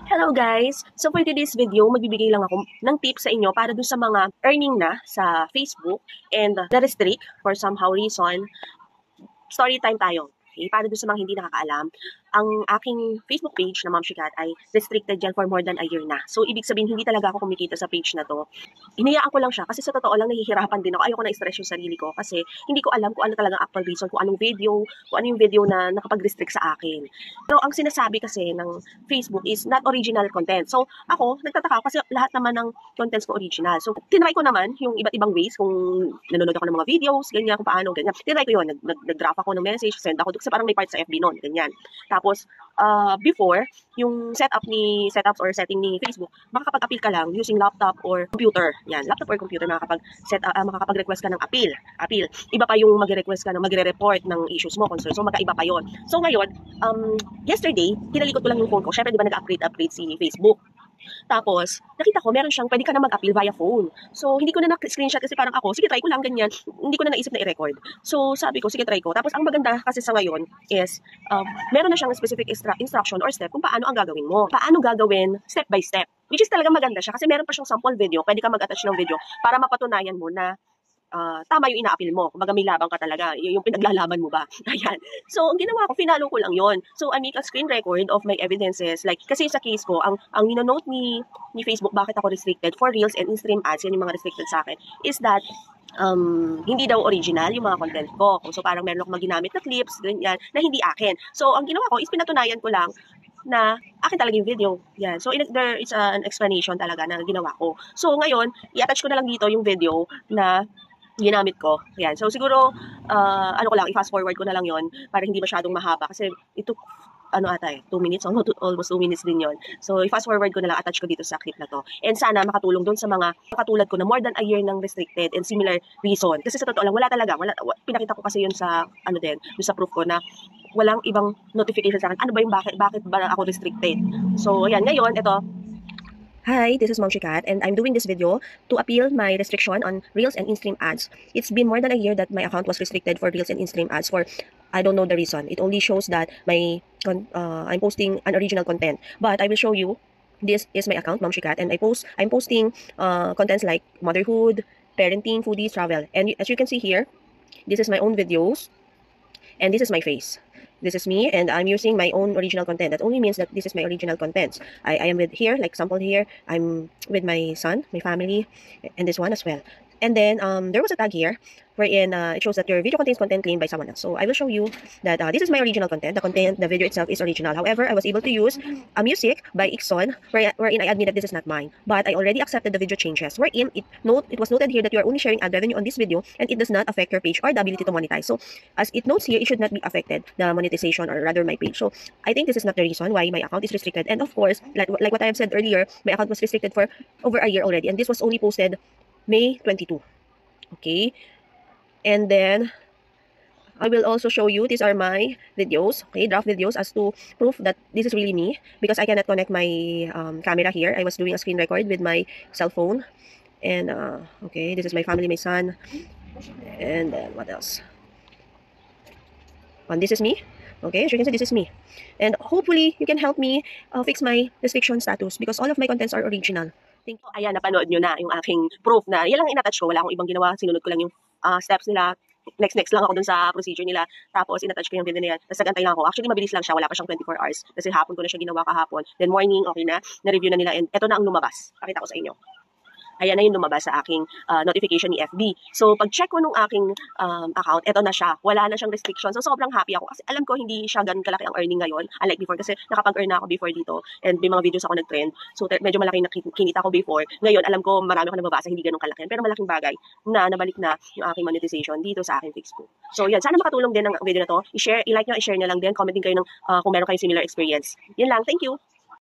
Hello guys! So for today's video, magbibigay lang ako ng tips sa inyo para dun sa mga earning na sa Facebook and na-restrict for somehow reason. Story time tayo. Okay? Para dun sa mga hindi nakakaalam, ang aking Facebook page na Ma'am Shikat ay restricted dyan for more than a year na. So ibig sabihin, hindi talaga ako kumikita sa page na to. Hinayaan ko lang siya kasi sa totoo lang nahihirapan din ako. Ayoko na i-stress yung sarili ko kasi hindi ko alam kung ano talaga ang actual reason, kung ano yung video na nakapag-restrict sa akin. Pero ang sinasabi kasi ng Facebook is not original content. So ako, nagtataka ako kasi lahat naman ng contents ko original. So tinry ko naman yung iba't ibang ways kung nanonood ako ng mga videos, ganyan, kung paano, ganyan. Tinry ko yun, nag-draft ako ng message, send ako, kasi parang may part sa FB nun, ganyan. Tapos, before, yung setups or setting ni Facebook, makakapag-appeal ka lang using laptop or computer. Yan, laptop or computer, makakapag-request ka ng appeal. Iba pa yung magre-request ka ng magre-report ng issues mo, concern. So, magkaiba pa yon. So, ngayon, yesterday, kinalikot ko lang yung phone ko. Syempre, di ba nag-upgrade si Facebook? Tapos, nakita ko, meron siyang, pwede ka na mag-appeal via phone. So, hindi ko na na-screenshot kasi parang ako, sige, try ko lang ganyan. Hindi ko na naisip na i-record. So, sabi ko, sige, try ko. Tapos, ang maganda kasi sa ngayon is, meron na siyang specific instruction or step kung paano ang gagawin mo. Paano gagawin step by step. Which is talaga maganda siya kasi meron pa siyang sample video. Pwede ka mag-attach ng video para mapatunayan mo na tama yung ina-appeal mo. Kumbaga may labang ka talaga. Yung pinaglalaban mo ba? Ayan. So, ang ginawa ko, finalo ko lang yon. So, I make a screen record of my evidences. Like, kasi sa case ko, ang ninonote ni Facebook, bakit ako restricted for Reels and in-stream ads, yan yung mga restricted sa akin, is that hindi daw original yung mga content ko. So, parang meron akong maginamit na clips, ganyan, na hindi akin. So, ang ginawa ko is pinatunayan ko lang na akin talaga yung video. Yan. So, there is an explanation talaga na ginawa ko. So, ngayon, i-attach ko na lang dito yung video na ginamit ko. Yan. So, siguro, ano ko lang, i-fast forward ko na lang yon para hindi masyadong mahaba. Kasi, ito, 2 minutes, almost 2 minutes din yon. So, i-fast forward ko na lang, attach ko dito sa clip na to. And sana makatulong doon sa mga katulad ko na more than a year ng restricted and similar reason. Kasi sa totoo lang, wala talaga. Pinakita ko kasi yun sa, yung sa proof ko na walang ibang notification sa akin. Ano ba yung bakit ba ako restricted? So, ayan, ngayon, ito, hi, this is Ma'am Shikat, and I'm doing this video to appeal my restriction on Reels and in-stream ads. It's been more than a year that my account was restricted for Reels and in-stream ads for, I don't know the reason. It only shows that I'm posting unoriginal content. But I will show you, this is my account, Ma'am Shikat, and I'm posting contents like motherhood, parenting, foodies, travel. And as you can see here, this is my own videos, and this is my face. This is me, and I'm using my own original content. That only means that this is my original content. I am with here, like sample here, I'm with my son, my family, and this one as well. And then there was a tag here wherein it shows that your video contains content claimed by someone else. So I will show you that this is my original content. The video itself is original. However, I was able to use a music by Ixon wherein I admit that this is not mine. But I already accepted the video changes wherein it was noted here that you are only sharing ad revenue on this video and it does not affect your page or the ability to monetize. So as it notes here, it should not be affected, the monetization or rather my page. So I think this is not the reason why my account is restricted. And of course, like what I have said earlier, my account was restricted for over a year already. And this was only posted May 22. Okay. And then I will also show you, these are my videos, okay, draft videos, as to proof that this is really me, because I cannot connect my camera here. I was doing a screen record with my cell phone. And okay, this is my family, my son, and what else? And this is me. Okay, as you can see, this is me. And hopefully you can help me fix my restriction status because all of my contents are original. Thank you. Ayan, napanood nyo na yung aking proof na yan lang in-attach ko. Wala akong ibang ginawa. Sinunod ko lang yung steps nila. Next lang ako dun sa procedure nila. Tapos in-attach ko yung video na yan. Tapos nagantay lang ako. Actually, mabilis lang siya. Wala pa siyang 24 hours. Kasi hapon ko na siya ginawa kahapon. Then morning, okay na. Na-review na nila. And eto na ang lumabas. Pakita ko sa inyo. Ayan na yung lumabas sa aking notification ni FB. So, pag-check ko nung aking account, eto na siya. Wala na siyang restriction. So, sobrang happy ako. Kasi alam ko, hindi siya ganun kalaki ang earning ngayon. Unlike before, kasi nakapag-earn na ako before dito. And may mga videos ako nag-trend. So, medyo malaki na kinita ko before. Ngayon, alam ko, marami ko nababasa, hindi ganun kalaki. Pero malaking bagay na nabalik na yung aking monetization dito sa aking Facebook. So, yan. Sana makatulong din ang video na to. I-share, i-like nyo, i-share nyo lang din. Comment din kayo ng kung meron kayong similar experience. Yan lang. Thank you!